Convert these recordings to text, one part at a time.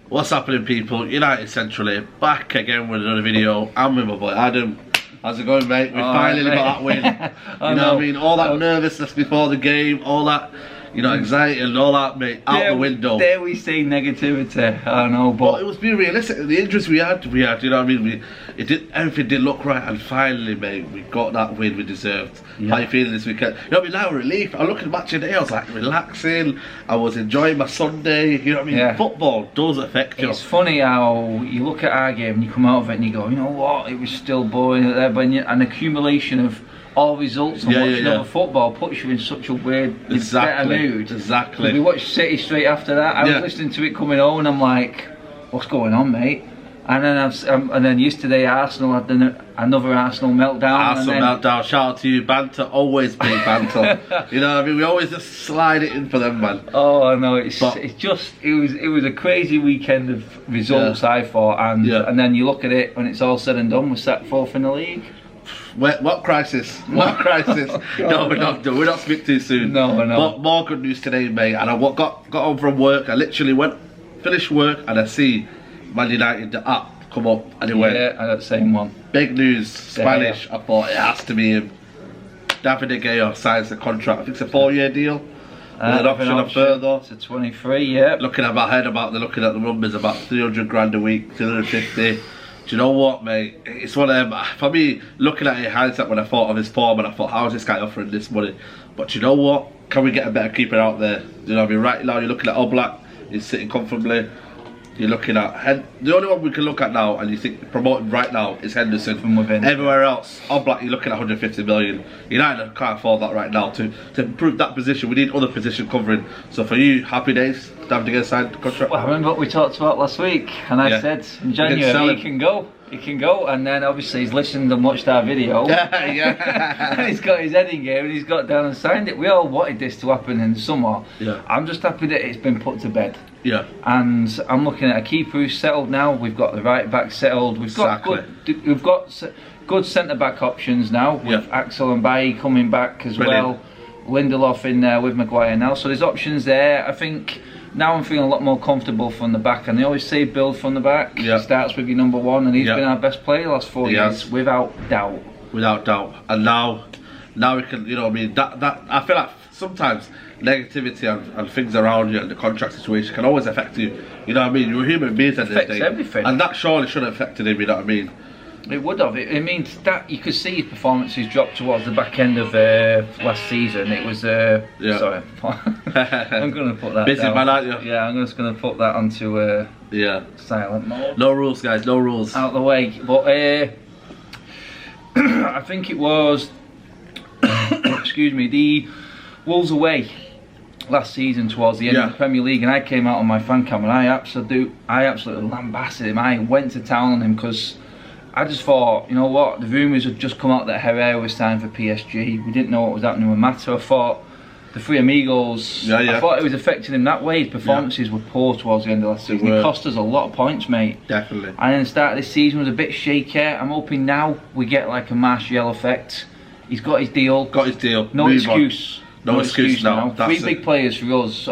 What's happening, people? United Centrally back again with another video. I'm with my boy Adam. How's it going, mate? We finally got that win. You know what I mean? All that nervousness before the game, all that, you know, anxiety and all that, mate, out the window. Dare we say negativity? I know, but it was being realistic. The injuries we had, you know what I mean? Everything did look right, and finally, mate, we got that win we deserved. Yeah. How you feeling this weekend? You know what I mean? Now relief. I look at the match today, I was like relaxing. I was enjoying my Sunday. You know what I mean? Yeah. Football does affect you. it's funny how you look at our game and you come out of it and you go, you know what? It was still boring out there, but an accumulation of all results and watching other football puts you in such a weird, better mood. Exactly. We watched City straight after that. I was listening to it coming home and I'm like, what's going on, mate? And then yesterday Arsenal had another Arsenal meltdown. Meltdown. Shout out to you, banter. Always be banter. You know what I mean? We always just slide it in for them, man. Oh, I know. It was a crazy weekend of results, I thought, and then you look at it when it's all said and done, we're sat fourth in the league. What crisis? What crisis? No, we're not speaking too soon. No. But more good news today, mate. And I got home from work. I literally finished work, and I see Man United, the app, come up, and it went. Yeah, I got the same one. Big news, Spanish. I thought it has to be him. David De Gea signs the contract. I think it's a 4-year deal. With an option of further. To 23, yeah. Looking at my head they're looking at the numbers, about 300 grand a week, 250. Do you know what, mate? It's one of them. For me, looking at it in hindsight, when I thought of his form, and I thought, how is this guy offering this money? But you know what? Can we get a better keeper out there? You know what I mean? Right now, you're looking at Oblak. He's sitting comfortably. You're looking at the only one we can look at now, and you think promoting right now is Henderson from within. Everywhere else, Oblak, you're looking at 150 million. United can't afford that right now. To improve that position, we need other position covering. So for you, happy days. David De Gea signed the contract. Well, I remember what we talked about last week, and I said in January he can go. He can go, and then obviously he's listened and watched our video. Yeah. And he's got his head in gear and he's got down and signed it. We all wanted this to happen in the summer. Yeah. I'm just happy that it's been put to bed. Yeah. And I'm looking at a keeper who's settled now. We've got the right back settled. We've got good centre back options now with Axel and Bailly coming back as well. Lindelof in there with Maguire now. So there's options there. I think now I'm feeling a lot more comfortable from the back, and they always say build from the back. Starts with your number one, and he's been our best player the last 4 years, without doubt. Without doubt. And now we can, you know what I mean, that I feel like sometimes negativity and things around you and the contract situation can always affect you. You know what I mean? You're human beings at the end of the day. Everything. And that surely should have affected him, you know what I mean? It would have. It means that you could see his performances drop towards the back end of last season. It was sorry, I'm going to put that busy down. Man, aren't you? Yeah, I'm just going to put that onto silent mode. No rules, guys. No rules. Out of the way. But I think it was excuse me, the Wolves away last season towards the end of the Premier League, and I came out on my fan cam and I absolutely lambasted him. I went to town on him because I just thought, you know what, the rumours had just come out that Herrera was signed for PSG. We didn't know what was happening with Mata. I thought the three amigos, I thought it was affecting him that way. His performances were poor towards the end of last season. It cost us a lot of points, mate. Definitely. And then the start of this season was a bit shaky. I'm hoping now we get like a Martial effect. He's got his deal. No excuse. No excuse now. Three big players for us.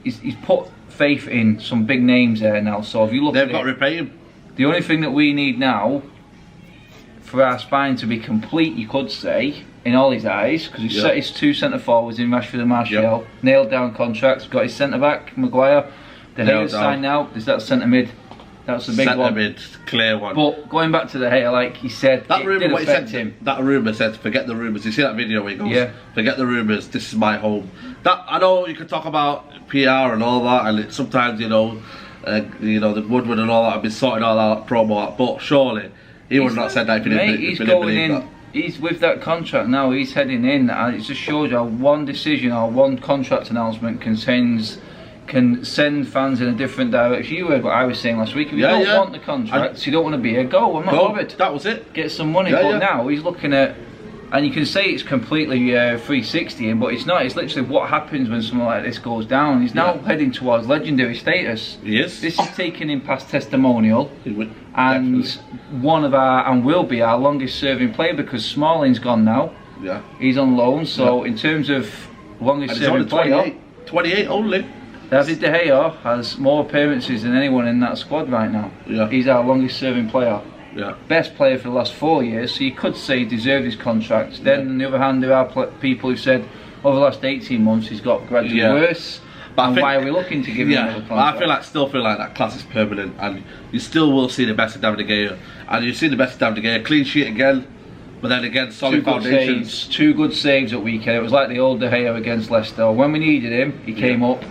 He's put faith in some big names there now. So if you look they've got to repay him. The only thing that we need now for our spine to be complete, you could say, in all his eyes, because he's set his two centre forwards in Rashford and Martial, nailed down contracts, got his centre back, Maguire. The Gea signed now. There's that centre mid. That's the big one. Centre mid, clear one. But going back to the Gea, like he said, that rumour affect him. That rumour said, forget the rumours. You see that video where he goes, forget the rumours, this is my home. That I know you can talk about PR and all that, and sometimes you know the Woodward and all that have been sorting all that promo out, but surely he would not said that if he didn't believe that. He's with that contract now, he's heading in, and it just shows you how one decision or one contract announcement can send fans in a different direction. You heard what I was saying last week. If you don't want the contract, you don't want to be here, go. I'm not bothered. That was it. Get some money. But now he's looking at, and you can say it's completely 360, but it's not. It's literally what happens when something like this goes down. He's now heading towards legendary status. He is. This is taking him past testimonial, and definitely. will be our longest serving player, because Smalling's gone now. Yeah. He's on loan, so in terms of longest serving player, 28 only. David De Gea has more appearances than anyone in that squad right now. Yeah. He's our longest serving player. Yeah. Best player for the last 4 years, so you could say he deserved his contract. Then on the other hand, there are people who said over the last 18 months he's got gradually worse. But why are we looking to give him another contract? I still feel like that class is permanent, and you still will see the best of David De Gea. And you see the best of David De Gea, clean sheet again, but then again, solid foundations. 2 good saves at weekend. It was like the old De Gea against Leicester. When we needed him, he came up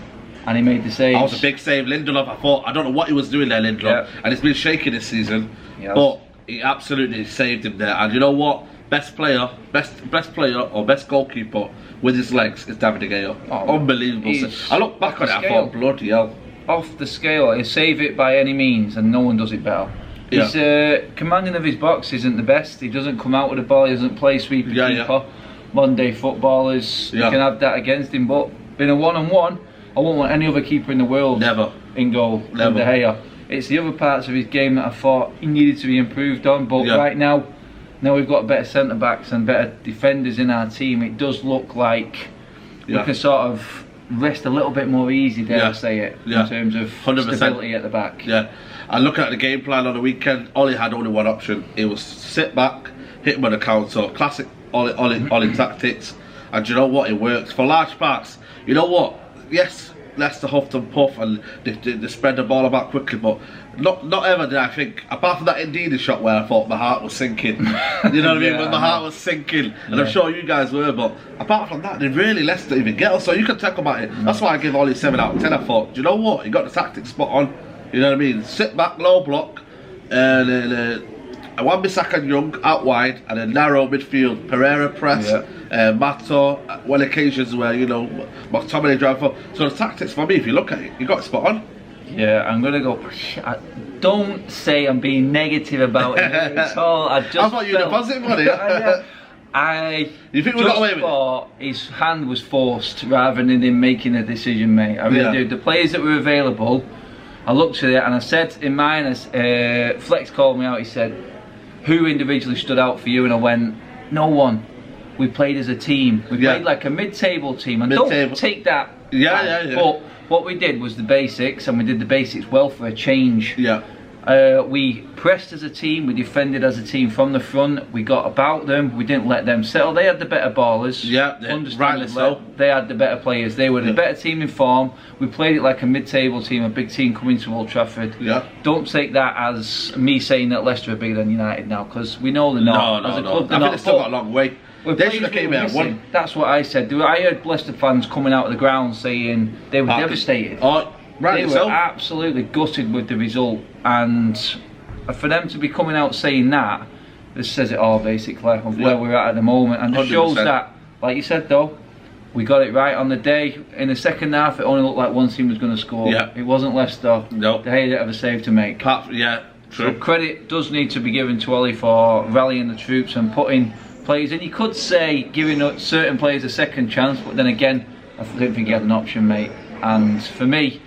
and he made the saves. That was a big save. Lindelof, I don't know what he was doing there, Lindelof. And it's been shaky this season, but he absolutely saved him there. And you know what? Best player or best goalkeeper with his legs is David De Gea. Oh, unbelievable. I look back on it, I thought, bloody hell. Off the scale, he'll save it by any means, and no one does it better. His commanding of his box isn't the best. He doesn't come out with the ball, he doesn't play sweeper keeper. Modern day footballers, you can have that against him, but in a one-on-one, I won't want any other keeper in the world in goal than De Gea. It's the other parts of his game that I thought he needed to be improved on, but right now we've got better centre backs and better defenders in our team. It does look like we can sort of rest a little bit more easy, dare I say it, in terms of 100%. Stability at the back. Yeah, and looking at the game plan on the weekend, Ollie had only one option. It was sit back, hit him with a counter, classic Ollie tactics. And you know what? It works for large parts. You know what? Yes, Leicester huffed and puff and they spread the ball about quickly, but not ever did I think, apart from that Indeed shot where I thought my heart was sinking. You know what I mean? When my heart was sinking, and I'm sure you guys were, but apart from that, they really Leicester even get us. So you can talk about it. That's why I give Ollie 7 out of 10. I thought, do you know what? He got the tactics spot on. You know what I mean? Sit back, low block, and Wan-Bissaka and Young out wide, and a narrow midfield. Pereira press, Mato, one occasions where, you know, McTominay drive for. So the tactics for me, if you look at it, you got it spot on. Yeah, I'm gonna go. Don't say I'm being negative about it at all. I thought you were positive on it. You think we got away with thought his hand was forced rather than him making a decision, mate. I really do. The players that were available, I looked at it and I said in mine, Flex called me out. He said, "Who individually stood out for you?" And I went, "No one. We played as a team. We played like a mid-table team." And don't take that. But what we did was the basics, and we did the basics well for a change. We pressed as a team, we defended as a team from the front, we got about them, we didn't let them settle. They had the better ballers. Rightly so. They had the better players, they were the better team in form. We played it like a mid-table team, a big team coming to Old Trafford. Don't take that as me saying that Leicester are bigger than United now, because we know they're not. No. I think they've still got a long way. They should have came out one. That's what I said. I heard Leicester fans coming out of the ground saying they were devastated. They were absolutely gutted with the result, and for them to be coming out saying that, this says it all basically of where we're at the moment, and it shows that, like you said though, we got it right on the day. In the second half, it only looked like one team was going to score. It wasn't Leicester. They didn't have a save to make. True. So credit does need to be given to Ollie for rallying the troops and putting players in. You could say giving certain players a second chance, but then again, I don't think he had an option, mate. And for me,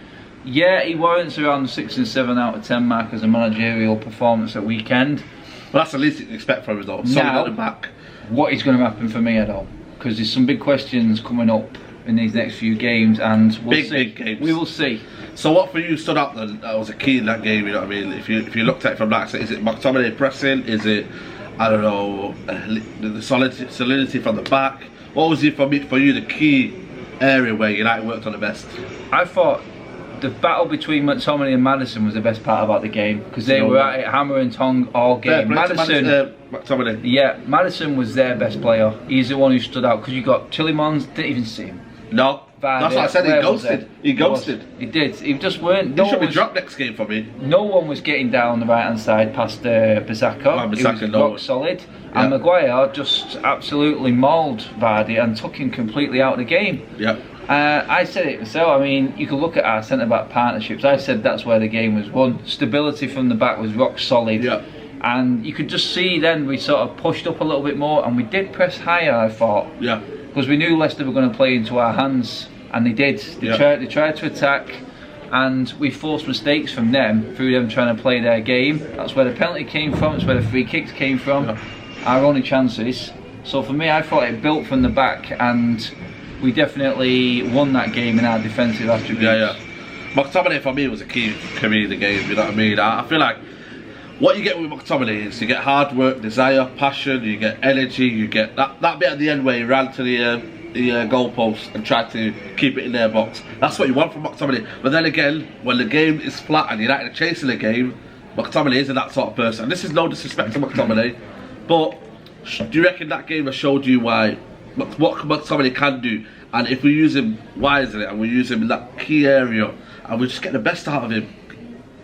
he warrants around the 6 and 7 out of 10 mark as a managerial performance at weekend. Well, that's the least you can expect from him, though. Solid at the back. What is going to happen for me at all? Because there's some big questions coming up in these next few games, and we'll see. Big games. We will see. So what for you stood out then? That was a key in that game. You know what I mean? If you looked at it from that, is it McTominay pressing? Is it, I don't know, the solidity from the back? What was it for you the key area where United worked on the best? I thought the battle between McTominay and Maddison was the best part about the game, because they were at it hammer and tongue all game. McTominay. Yeah, Maddison was their best player. He's the one who stood out, because you got Tielemans, didn't even see him. No, that's what I said. He ghosted. He did. He just weren't. He should be dropped next game for me. No one was getting down the right hand side past Bissaka. He was rock solid. And Maguire just absolutely mauled Vardy and took him completely out of the game. I said it myself. I mean, you can look at our centre-back partnerships. I said that's where the game was won. Stability from the back was rock solid. And you could just see then we sort of pushed up a little bit more, and we did press higher, I thought. Because we knew Leicester were going to play into our hands, and they did. They tried to attack, and we forced mistakes from them through them trying to play their game. That's where the penalty came from. It's where the free kicks came from. Our only chances. So for me, I thought it built from the back, and we definitely won that game in our defensive attributes. Yeah. McTominay for me was a key for me in the game, you know what I mean? I feel like what you get with McTominay is you get hard work, desire, passion, you get energy, you get that bit at the end where he ran to the goalpost and tried to keep it in their box. That's what you want from McTominay. But then again, when the game is flat and you're not chasing the game, McTominay isn't that sort of person. And this is no disrespect to McTominay, but do you reckon that game has showed you what McTominay can do? And if we use him wisely and we use him in that key area and we just get the best out of him.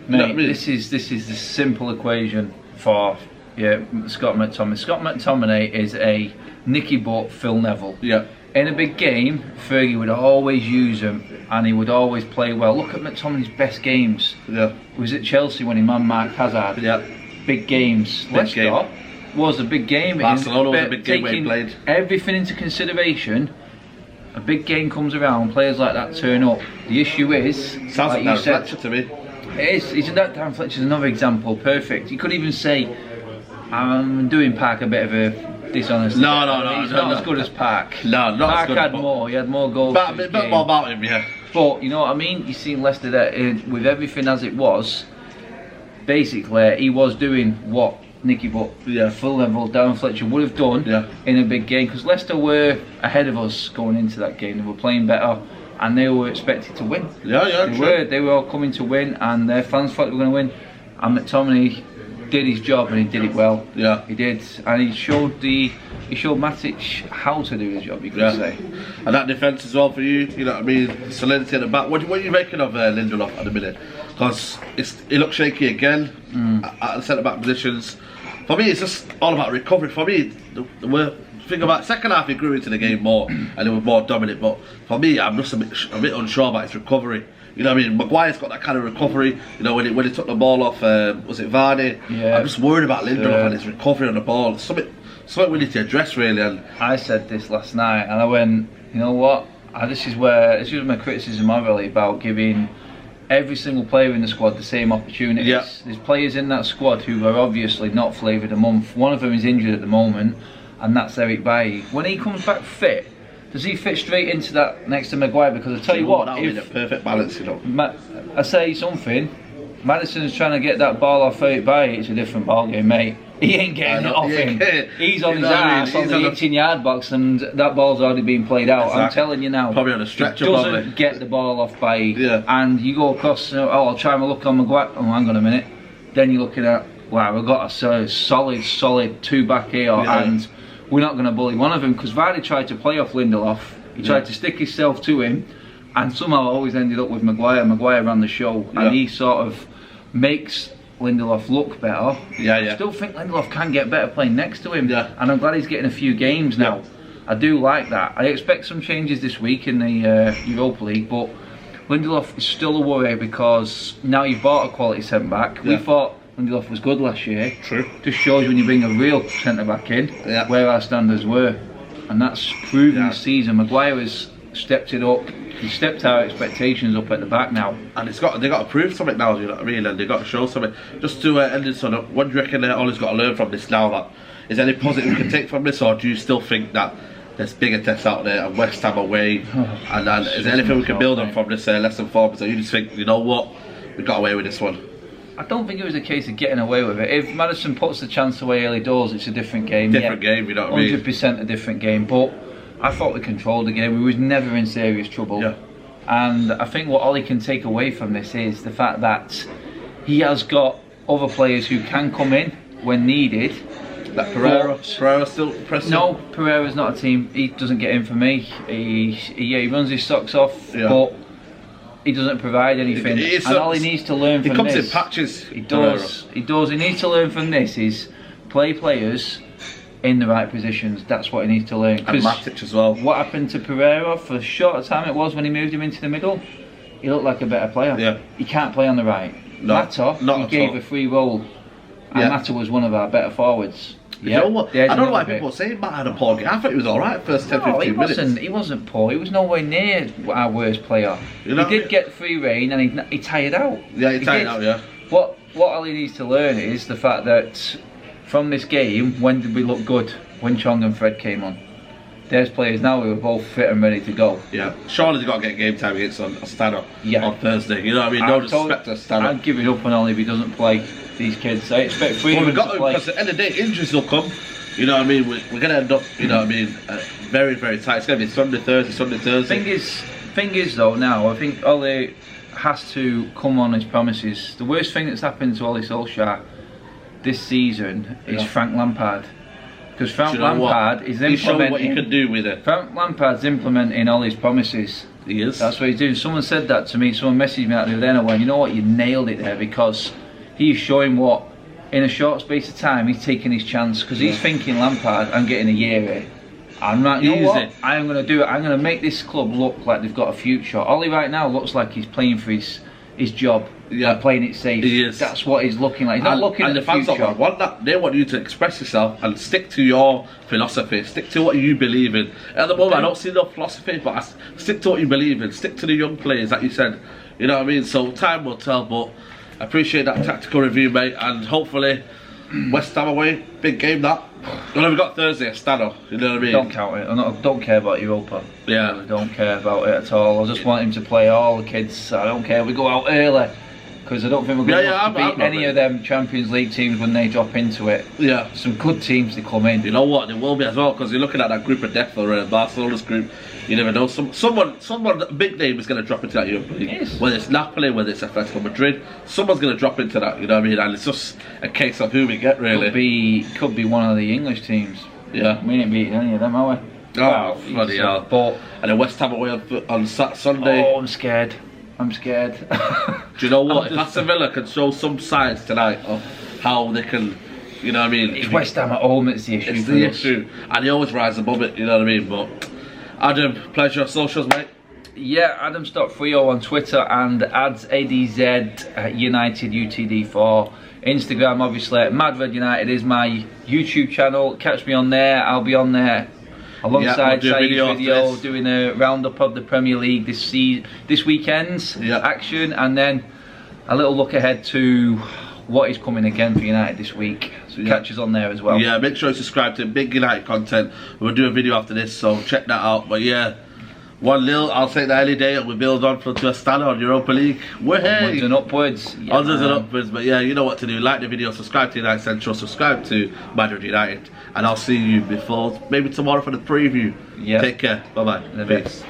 Mate, I mean? this is the simple equation for Scott McTominay. Scott McTominay is a Nicky Butt, Phil Neville. Yeah. In a big game, Fergie would always use him and he would always play well. Look at McTominay's best games. Yeah. He was at Chelsea when he man-marked Hazard. Yeah. Big games. Leicester was a big game. Barcelona was a big game where he played. Everything into consideration. A big game comes around, players like that turn up. The issue is, Sounds like you like said, Fletcher to me. it is. Dan Fletcher's another example. Perfect. You could even say, I'm doing Park a bit of a dishonesty. No. He's not as good as Park. No, not Park as good. had more. He had more goals. But a bit more about him, yeah. But you know what I mean. You see Leicester there with everything as it was. Basically, he was doing what Nicky Butt, Phil Neville, Darren Fletcher would have done in a big game, because Leicester were ahead of us going into that game. They were playing better and they were expected to win. They were all coming to win and their fans thought they were going to win, and McTominay did his job and he did it well. He did, and he showed Matic how to do his job, you could say. And that defence as well for you, you know what I mean, solidity at the back. What are you making of Lindelof at the minute? Because he looks shaky again at the centre back positions. For me, it's just all about recovery. For me, the thing about second half, he grew into the game more and he was more dominant. But for me, I'm just a bit unsure about his recovery. You know what I mean? Maguire's got that kind of recovery. You know, when he took the ball off, was it Vardy? I'm just worried about Lindelof and his recovery on the ball. It's something we need to address really. And I said this last night, and I went, you know what? This is my criticism of really, about giving every single player in the squad the same opportunities. There's players in that squad who are obviously not flavoured a month. One of them is injured at the moment, and that's Eric Bailly. When he comes back fit, does he fit straight into that next to Maguire? Because I tell you what, if a perfect balance, you know. I say something, Maddison's trying to get that ball off Eric Bailly, it's a different ball game, mate. He ain't getting it off him. He's on his ass on the 18-yard box, and that ball's already been played out. Exactly. I'm telling you now. Probably on a stretcher. Doesn't get the ball off by, and you go across. I'll try my luck on Maguire. Oh, hang on a minute. Then you're looking at, wow, we've got a solid two back here, and we're not going to bully one of them, because Vardy tried to play off Lindelof. He tried to stick himself to him, and somehow always ended up with Maguire. Maguire ran the show, and he sort of makes Lindelof look better. I still think Lindelof can get better playing next to him, and I'm glad he's getting a few games now. I do like that. I expect some changes this week in the Europa League, but Lindelof is still a worry, because now you've bought a quality centre back. We thought Lindelof was good last year. True. Just shows you when you bring a real centre back in where our standards were, and that's proven this season. Maguire has stepped it up. He stepped our expectations up at the back now, and they got to prove something now. You know what I mean? And they got to show something. Just to end this on, what do you reckon Ollie's got to learn from this now? That is there any positive we can take from this, or do you still think that there's bigger tests out there and West Ham away? And is there anything we can build on from this lesson forward? So you just think, you know what, we got away with this one? I don't think it was a case of getting away with it. If Maddison puts the chance away early doors, it's a different game. Different game, you know what I mean? 100% a different game. But I thought we controlled the game. We was never in serious trouble. And I think what Ollie can take away from this is the fact that he has got other players who can come in when needed. That Pereira still pressing? No, Pereira's not a team. He doesn't get in for me. He runs his socks off, but he doesn't provide anything. And all he needs to learn from this... He comes in patches. He does. He needs to learn from this is play players in the right positions. That's what he needs to learn. And Matic as well. What happened to Pereira for a short time it was when he moved him into the middle, he looked like a better player. He can't play on the right. Mata, he gave a free role, and Mata was one of our better forwards. You know what? I don't know why people are saying Mata had a poor game. I thought he was alright first 10-15 minutes. He wasn't poor. He was nowhere near our worst player. He did get free rein, and he tired out. He tired out. What Ollie needs to learn is the fact that from this game, when did we look good? When Chong and Fred came on. there's players now who are both fit and ready to go. Yeah, Sean has got to get game time against Astana on Thursday. You know what I mean? No disrespect to Astana. I'd give it up on only if he doesn't play these kids. I expect Freeman we've got to play. Because at the end of the day, injuries will come. You know what I mean? We're going to end up, you know what I mean, very, very tight. It's going to be Sunday, Thursday. Thing is though, now I think Ole has to come on his promises. The worst thing that's happened to Ole Solskjaer this season is Frank Lampard. Because Frank Lampard is implementing. He's showing what he can do with it. Frank Lampard's implementing Ole's promises. He is. That's what he's doing. Someone said that to me. Someone messaged me out the other day and I went, you know what, you nailed it there, because he's showing what, in a short space of time, he's taking his chance. Because he's thinking, Lampard, I'm getting a year here. I'm not, you know what? I'm going to do it. I'm going to make this club look like they've got a future. Ole right now looks like he's playing for his job. Playing it safe. He is. That's what he's looking like. He's not looking at the future. And the fans want that. They want you to express yourself and stick to your philosophy. Stick to what you believe in. At the moment, I don't see no philosophy, but stick to what you believe in. Stick to the young players, like you said. You know what I mean? So time will tell, but I appreciate that tactical review, mate, and hopefully West Ham away, big game that. Well, we've got Thursday at Stano, you know what I mean? Don't count it. I don't care about Europa. Yeah. I don't care about it at all. I just want him to play all the kids. I don't care. We go out early, because I don't think we're going to beat any of them Champions League teams when they drop into it. Yeah. Some good teams to come in. You know what? There will be as well, because you're looking at that group of death for Barcelona's group. You never know. Someone big name is going to drop into that Europa League. Yes. Whether it's Napoli, whether it's Atletico Madrid, someone's going to drop into that. You know what I mean? And it's just a case of who we get, really. Could be one of the English teams. Yeah. We ain't beating any of them, are we? Oh, bloody hell. But and then West Ham away on Sunday. Oh, I'm scared. Do you know what? If Aston Villa can show some signs tonight of how they can, you know what I mean? It's West Ham at home, it's the issue. It's the issue. And they always rise above it, you know what I mean? But Adam, pleasure. Socials, mate. Yeah, Adam.Frio on Twitter and ADZ United UTD for Instagram, obviously. Mad Red United is my YouTube channel. Catch me on there. I'll be on there alongside Saeed's video doing a roundup of the Premier League this weekend's action, and then a little look ahead to what is coming again for United this week. So catch us on there as well. Yeah, make sure you subscribe to Big United content. We'll do a video after this, so check that out. But yeah, 1-0, I'll take the early day and we'll build on to a stand on Europa League. Onwards and upwards. Yeah, onwards and upwards, but yeah, you know what to do. Like the video, subscribe to United Central, subscribe to Madrid United, and I'll see you maybe tomorrow for the preview. Yeah. Take care. Bye-bye. Peace.